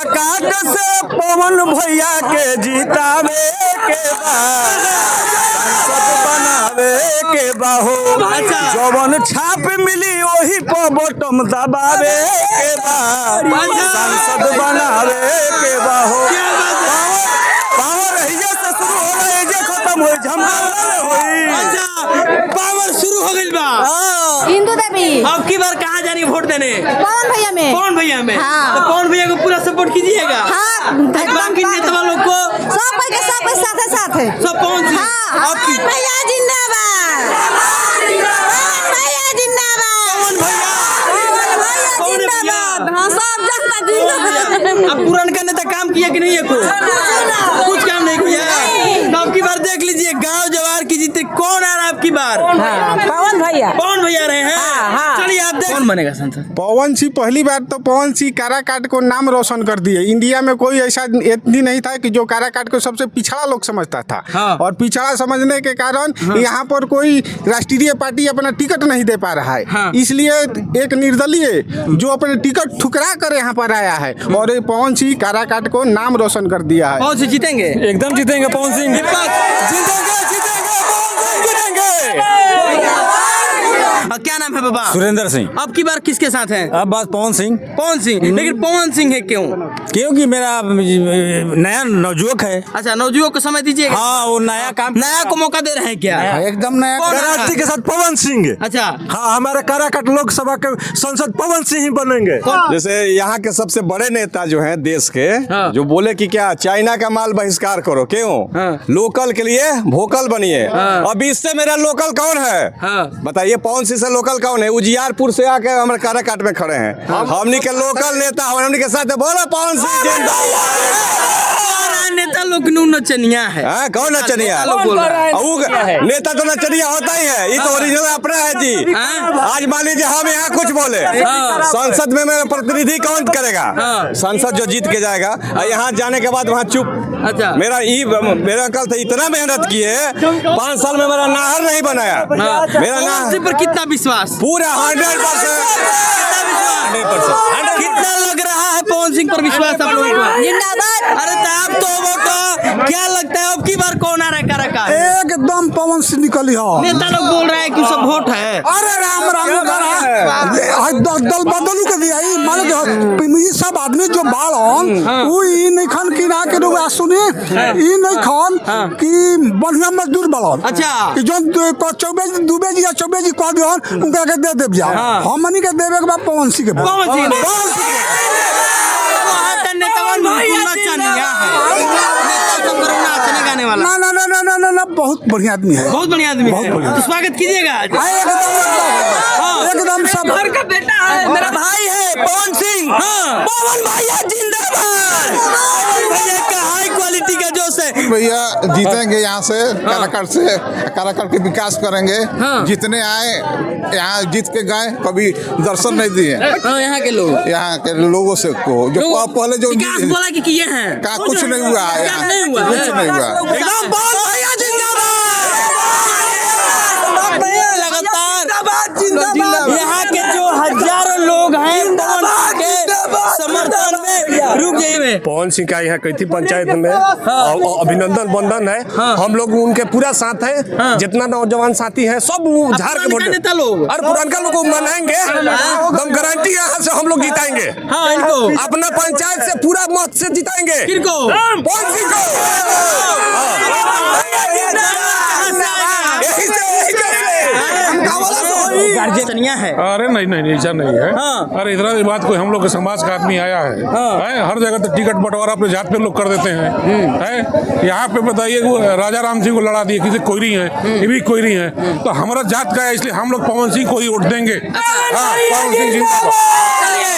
काट से पवन भैया के जीतावे के बाद सांसद बनावे के बाहो जवन छाप मिली वही पर बटम दबावे के बाद सांसद बनावे के बाहो पावर रहिए से शुरू हो रहा जे खत्म हो झमकावे होई पावर शुरू हो गइल बा। इंदू देवी अब की बार कहाँ जानी वोट देने? पवन भैया में। पवन भैया में। हाँ। तो पवन भैया को पूरा सपोर्ट कीजिएगा। हाँ, बाकी नेता लोग को सब कोई के सब साथ है। सब पवन सिंह। हाँ, आपकी भैया जिंदाबाद। भैया जिंदाबाद। पवन भैया जिंदाबाद। हाँ, सब जनता जिंदाबाद। अब पुरानका नेता काम किया कि नहीं है कुछ काम नहीं किया। तो अब की बार देख लीजिए गांव जवार की जीते कौन आ रहा है आपकी बार? पवन भैया। पवन भैया रहे हैं। चलिए आप देख कौन बनेगा सांसद? पवन सिंह पहली बार तो पवन सिंह काराकाट को नाम रोशन कर दिए। इंडिया में कोई ऐसा इतनी नहीं था कि जो काराकाट को सबसे पिछड़ा लोग समझता था। हाँ। और पिछड़ा समझने के कारण यहाँ पर कोई राष्ट्रीय पार्टी अपना टिकट नहीं दे पा रहा है। हाँ। इसलिए एक निर्दलीय जो अपने टिकट ठुकरा कर यहाँ पर आया है और ये पवन सिंह काराकाट को नाम रोशन कर दिया है। पवन सिंह जीतेंगे? एकदम जीतेंगे पवन सिंह क्या नाम है बाबा? सुरेंद्र सिंह। अब की बार किसके साथ हैं? अब बात पवन सिंह पवन सिंह। लेकिन पवन सिंह है क्यों? क्योंकि मेरा नया नवजुवक है। अच्छा, नवजुवक को समय दीजिएगा। हाँ वो नया काम नया को मौका दे रहे हैं क्या? एकदम नया कौन है? गारंटी के साथ पवन सिंह। अच्छा, हाँ हमारे काराकाट लोकसभा के सांसद पवन सिंह ही बनेंगे। जैसे यहाँ के सबसे बड़े नेता जो हैं देश के हाँ। जो बोले कि क्या चाइना का माल बहिष्कार करो, क्यों? हाँ। लोकल के लिए वोकल बनिए। हाँ। अब इससे मेरा लोकल कौन है? हाँ। बताइए पवन सिंह से लोकल कौन है? उजियारपुर से आके हमारे काराकाट में खड़े हैं। हमनी के लोकल नेता हमनी के साथ बोलो पवन सिंह जिंदाबाद। नेता लोग नचनिया है। हाँ, कौन नचनिया? नेता लोग बोल रहा है। नेता तो नचनिया होता ही है। ये तो ओरिजिनल अपना है जी। हाँ। आज मान लीजिए हम यहाँ कुछ बोले, संसद में मेरा प्रतिनिधि कौन करेगा? हाँ। संसद जो जीत के जाएगा और यहाँ जाने के बाद वहाँ चुप। अच्छा, मेरा कल था इतना मेहनत किए 5 साल में मेरा नहर नहीं बनाया। मेरा पवन नहर सिंह पर कितना विश्वास? पूरा 100%। कितना लग रहा है पवन सिंह पर विश्वास आप लोगों को? जिंदाबाद। अरे तो आप तो क्या लगता है अब की बार कौन आ रहा है काराकाट? एकदम पवन सिंह निकली हो। नेता लोग बोल रहे हैं कि सब वोट है। अरे राम दल बदलू के दिया मान ये सब आदमी जो बाड़न वो ई नहीं खान की ना के लोग सुनी ई नहीं खान कि बढ़िया मजदूर बाड़न। अच्छा। कि जो दुबे जी या चौबे जी कह दियो उनका के दे देब जा। हमनी के देबे के बाद पवन सिंह के पवन सिंह वहाँ का नेता नचनिया है। नाचने गाने वाला ना ना ना ना ना ना ना बहुत बढ़िया आदमी है। बहुत बढ़िया आदमी है। तो स्वागत कीजिएगा। एकदम सब घर का बेटा है, मेरा भाई है पवन सिंह। पवन भैया जिंदाबाद। भैया का हाई क्वालिटी का जोश है। भैया जीतेंगे यहाँ से काराकाट के विकास करेंगे। जितने आए यहाँ जीत के गए, कभी दर्शन नहीं दिए यहाँ के लोग, यहाँ के लोगों से को जो पहले जो विकास बोला कि किए हैं, कुछ नहीं हुआ है। विकास नहीं हुआ कुछ नहीं हुआ। एकदम पवन भैया लगातार यहाँ के जो हजारों लोग हैं पवन सिंह के समर्थन में रुक जाइए। पवन सिंह का यहाँ कैथी पंचायत में अभिनंदन बंधन है। हम लोग उनके पूरा साथ है। जितना नौजवान साथी है सब झाड़ के वोट नेता लोग और पुरानका लोग को मनाएंगे। एकदम गारंटी यहाँ से हम लोग जिताएंगे। हाँ, इनको अपना पंचायत से पूरा मत से जिताएंगे। किनको? पवन सिंह को। गार्जियनिया है। अरे नहीं ऐसा नहीं है। हाँ। अरे इतना बात कोई हम लोग के समाज का आदमी आया है। है? हर जगह तो टिकट बंटवारा अपने जात पे लोग कर देते हैं। है? यहाँ पे बताइए राजा राम सिंह को लड़ा दिए, किसी कोयरी है, ये भी कोयरी है। तो हमारा जात का है, इसलिए हम लोग पवन सिंह को ही वोट देंगे। हाँ, पवन सिंह जिंदाबाद।